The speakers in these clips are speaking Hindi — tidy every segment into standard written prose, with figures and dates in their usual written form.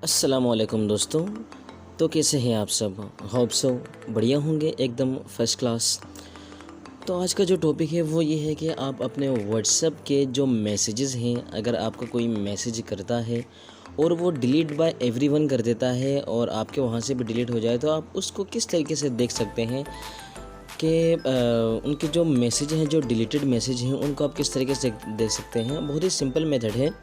अस्सलामुअलैकुम दोस्तों। तो कैसे हैं आप सब? होप सो बढ़िया होंगे, एकदम फर्स्ट क्लास। तो आज का जो टॉपिक है वो ये है कि आप अपने व्हाट्सएप के जो मैसेजेस हैं, अगर आपका कोई मैसेज करता है और वो डिलीट बाय एवरीवन कर देता है और आपके वहाँ से भी डिलीट हो जाए, तो आप उसको किस तरीके से देख सकते हैं कि उनके जो मैसेज हैं, जो डिलीटेड मैसेज हैं, उनको आप किस तरीके से देख सकते हैं। बहुत ही सिंपल मेथड है।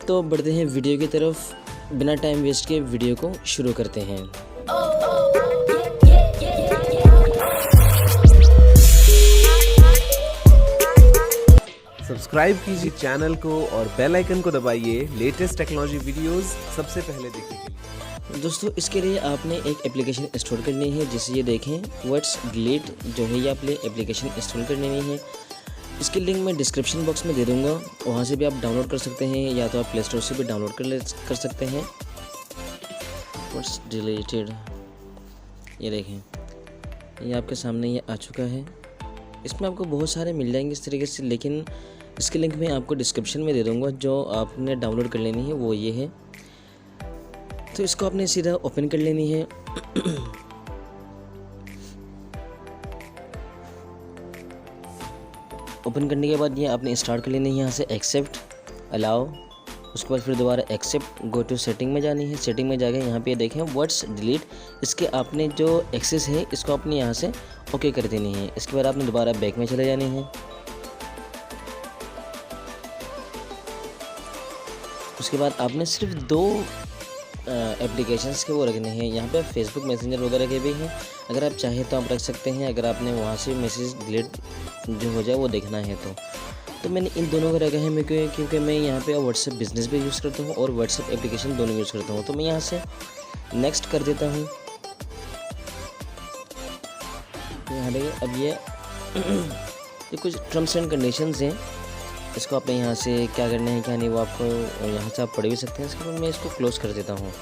तो बढ़ते हैं वीडियो की तरफ, बिना टाइम वेस्ट के वीडियो को शुरू करते हैं। सब्सक्राइब कीजिए चैनल को और बेल आइकन को दबाइए लेटेस्ट टेक्नोलॉजी वीडियोस सबसे पहले देखने के लिए। दोस्तों, इसके लिए आपने एक एप्लीकेशन इंस्टॉल करनी है, जिसे ये देखें व्हाट्स डिलीट जो है, ये आपने एप्लीकेशन इंस्टॉल करनी है। इसकी लिंक मैं डिस्क्रिप्शन बॉक्स में दे दूँगा, वहाँ से भी आप डाउनलोड कर सकते हैं, या तो आप प्ले स्टोर से भी डाउनलोड कर सकते हैं। व्हाट्स डिलीटेड, ये देखें, ये आपके सामने ये आ चुका है। इसमें आपको बहुत सारे मिल जाएंगे इस तरीके से, लेकिन इसकी लिंक मैं आपको डिस्क्रिप्शन में दे दूँगा। जो आपने डाउनलोड कर लेनी है वो ये है। तो इसको आपने सीधा ओपन कर लेनी है। ओपन करने के बाद ये आपने स्टार्ट कर लेनी है, यहाँ से एक्सेप्ट, अलाउ, उसके बाद फिर दोबारा एक्सेप्ट, गो टू सेटिंग में जानी है। सेटिंग में जाके यहाँ पे देखें व्हाट्स डिलीट, इसके आपने जो एक्सेस है इसको आपने यहाँ से ओके कर देनी है। इसके बाद आपने दोबारा बैक में चले जानी है। उसके बाद आपने सिर्फ दो एप्लीकेशंस के वो रखने हैं। यहाँ पे फेसबुक मैसेंजर वगैरह के भी हैं, अगर आप चाहें तो आप रख सकते हैं, अगर आपने वहाँ से मैसेज डिलीट जो हो जाए वो देखना है तो मैंने इन दोनों को रखा है क्योंकि मैं यहाँ पे व्हाट्सएप बिजनेस भी यूज़ करता हूँ और व्हाट्सएप एप्लीकेशन दोनों यूज़ करता हूँ। तो मैं यहाँ से नेक्स्ट कर देता हूँ। यहाँ देखिए, अब ये कुछ टर्म्स एंड कंडीशंस हैं, इसको आपने यहाँ से क्या करना है क्या नहीं वो आपको यहाँ से आप पढ़ भी सकते हैं। इसके बाद मैं इसको क्लोज़ कर देता हूँ।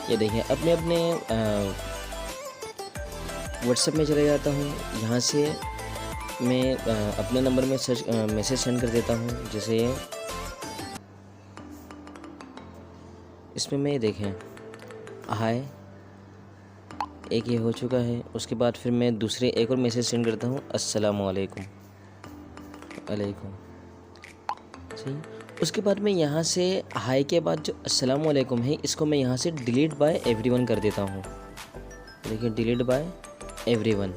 ये देखिए, अब मैं अपने व्हाट्सएप में चले जाता हूँ। यहाँ से मैं अपने नंबर में मैसेज सेंड कर देता हूँ। जैसे इसमें मैं देखें हाय, एक ये हो चुका है। उसके बाद फिर मैं दूसरे एक और मैसेज सेंड करता हूँ, अस्सलामुअलैकुम, अलैकुम, सही। उसके बाद मैं यहाँ से हाय के बाद जो अस्सलामुअलैकुम है, इसको मैं यहाँ से डिलीट बाय एवरीवन कर देता हूँ। देखिए, डिलीट बाय एवरीवन।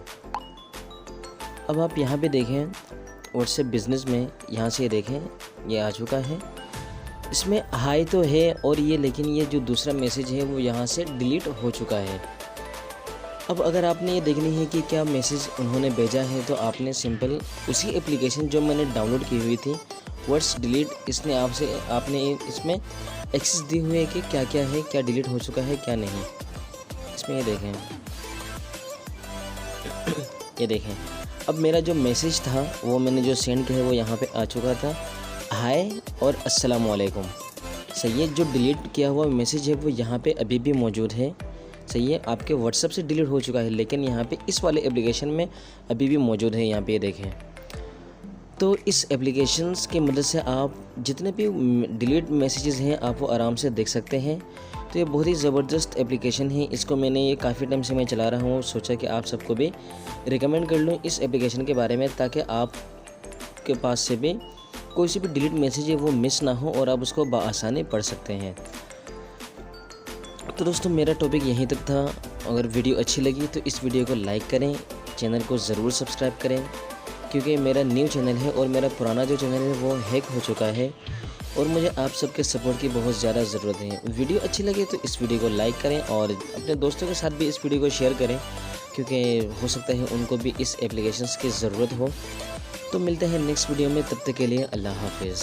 अब आप यहाँ पे देखें व्हाट्सएप बिजनेस में, यहाँ से देखें ये आ चुका है। इसमें हाय तो है और ये, लेकिन ये जो दूसरा मैसेज है वो यहाँ से डिलीट हो चुका है। अब अगर आपने ये देखनी है कि क्या मैसेज उन्होंने भेजा है, तो आपने सिंपल उसी एप्लीकेशन जो मैंने डाउनलोड की हुई थी व्हाट्स डिलीट, इसने आपने इसमें एक्सेस दी हुई है कि क्या क्या है, क्या डिलीट हो चुका है क्या नहीं। इसमें ये देखें, ये देखें, अब मेरा जो मैसेज था वो मैंने जो सेंड किया है वो यहाँ पे आ चुका था, हाय और अस्सलामुअलैकुम। सही है, जो डिलीट किया हुआ मैसेज है वो यहाँ पे अभी भी मौजूद है। सही है, आपके व्हाट्सएप से डिलीट हो चुका है, लेकिन यहाँ पे इस वाले एप्लीकेशन में अभी भी मौजूद है। यहाँ पे देखें, तो इस एप्लीकेशंस की मदद से आप जितने भी डिलीट मैसेजेस हैं आप वो आराम से देख सकते हैं। तो ये बहुत ही ज़बरदस्त एप्लीकेशन है। इसको मैंने ये काफ़ी टाइम से मैं चला रहा हूँ, सोचा कि आप सबको भी रिकमेंड कर लूँ इस एप्लीकेशन के बारे में, ताकि आप के पास से भी कोई सी भी डिलीट मैसेज है वो मिस ना हो और आप उसको बआसानी पढ़ सकते हैं। तो दोस्तों, मेरा टॉपिक यहीं तक था। अगर वीडियो अच्छी लगी तो इस वीडियो को लाइक करें, चैनल को ज़रूर सब्सक्राइब करें, क्योंकि मेरा न्यू चैनल है और मेरा पुराना जो चैनल है वो हैक हो चुका है और मुझे आप सबके सपोर्ट की बहुत ज़्यादा ज़रूरत है। वीडियो अच्छी लगे तो इस वीडियो को लाइक करें और अपने दोस्तों के साथ भी इस वीडियो को शेयर करें, क्योंकि हो सकता है उनको भी इस एप्लीकेशंस की ज़रूरत हो। तो मिलते हैं नेक्स्ट वीडियो में, तब तक के लिए अल्लाह हाफिज़।